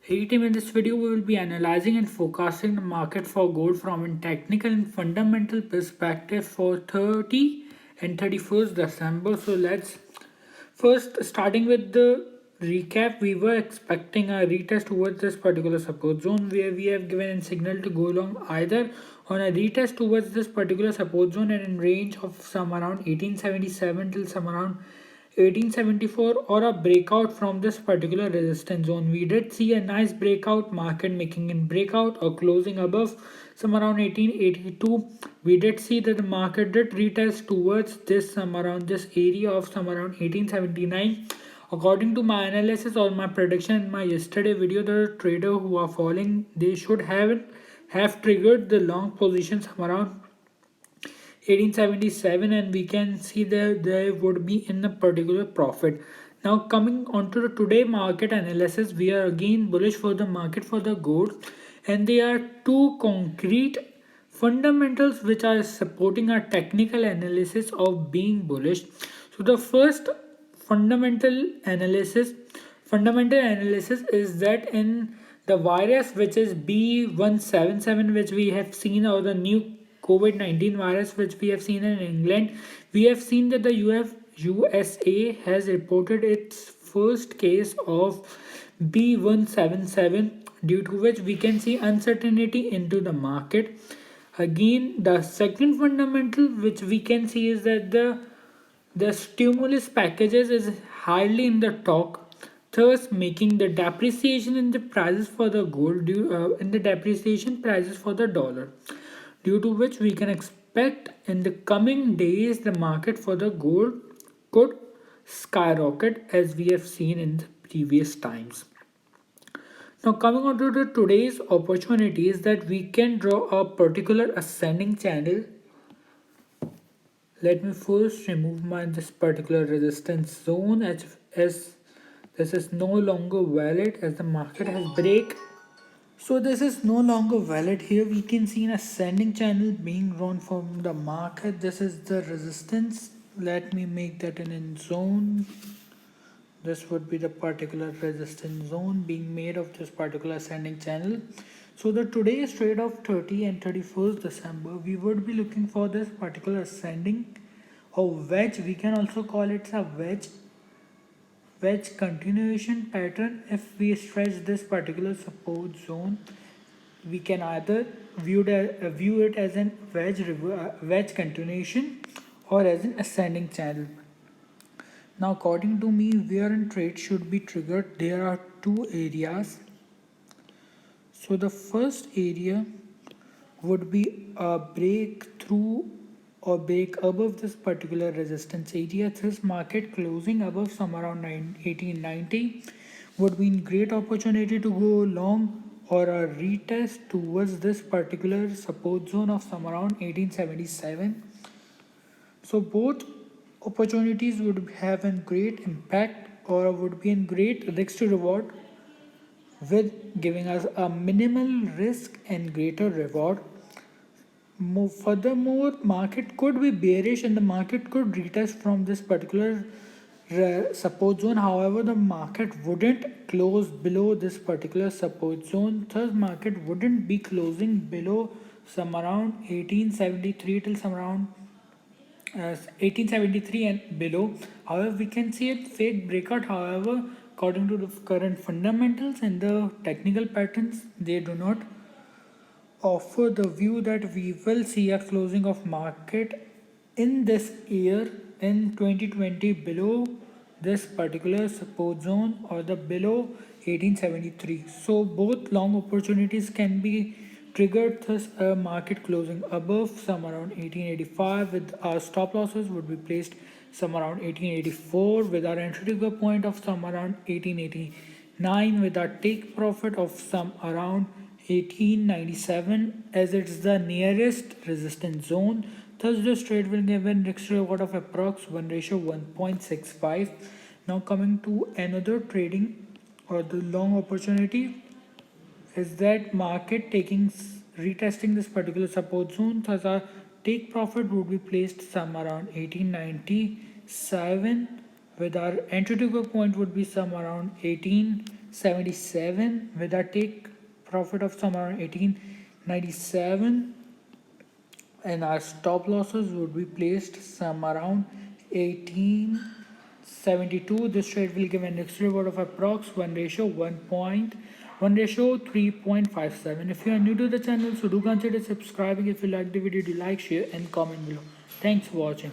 Hey team, in this video we will be analyzing and forecasting the market for gold from a technical and fundamental perspective for 30 and 31st December. So let's first starting with the recap. We were expecting a retest towards this particular support zone where we have given a signal to go along either on a retest towards this particular support zone and in range of some around 1877 till some around 1874 or a breakout from this particular resistance zone. We did see a nice breakout, market making in breakout or closing above some around 1882. We did see that the market did retest towards this some around this area of some around 1879. According to my analysis or my prediction in my yesterday video, the trader who are falling, they should have triggered the long position some around 1877, and we can see that they would be in a particular profit. Now coming on to the today market analysis, we are again bullish for the market for the gold, and there are two concrete fundamentals which are supporting our technical analysis of being bullish. So the first fundamental analysis is that in the virus which is B177, which we have seen, or the new COVID-19 virus which we have seen in England, we have seen that the USA has reported its first case of B177, due to which we can see uncertainty into the market. Again, the second fundamental which we can see is that the stimulus packages is highly in the talk, thus making the depreciation in the prices for the gold in the depreciation prices for the dollar, due to which we can expect in the coming days the market for the gold could skyrocket as we have seen in the previous times. Now coming on to the today's opportunities, that we can draw a particular ascending channel. Let me first remove my this particular resistance zone as this is no longer valid as the market has break. So this is no longer valid. Here we can see an ascending channel being drawn from the market. This is the resistance. Let me make that in zone. This would be the particular resistance zone being made of this particular ascending channel. So the today's trade of 30 and 31st December, we would be looking for this particular ascending or wedge. We can also call it a wedge continuation pattern. If we stretch this particular support zone, we can either view it as an wedge continuation or as an ascending channel. Now according to me, where in trade should be triggered, there are two areas. So the first area would be a breakthrough or break above this particular resistance area. This market closing above some around 1890 would be in great opportunity to go long, or a retest towards this particular support zone of some around 1877. So both opportunities would have a great impact or would be in great risk to reward, with giving us a minimal risk and greater reward. Furthermore, market could be bearish and the market could retest from this particular support zone. However, the market wouldn't close below this particular support zone. Thus, market wouldn't be closing below some around 1873 till some around 1873 and below. However, we can see a fake breakout. However, according to the current fundamentals and the technical patterns, they do not offer the view that we will see a closing of market in this year in 2020 below this particular support zone or the below 1873. So both long opportunities can be triggered, thus a market closing above some around 1885 with our stop losses would be placed some around 1884, with our entry trigger point of some around 1889, with our take profit of some around 1897 as it's the nearest resistance zone. Thus this trade will give a risk reward of approx 1 ratio 1.65. Now coming to another trading or the long opportunity is that market retesting this particular support zone. Thus our take profit would be placed some around 1897, with our entry to go point would be some around 18 1877 with a take profit of some around 1897, and our stop losses would be placed some around 1872. This trade will give an extra reward of approx 1 ratio 3.57. If you are new to the channel, so do consider subscribing. If you like the video, do like, share and comment below. Thanks for watching.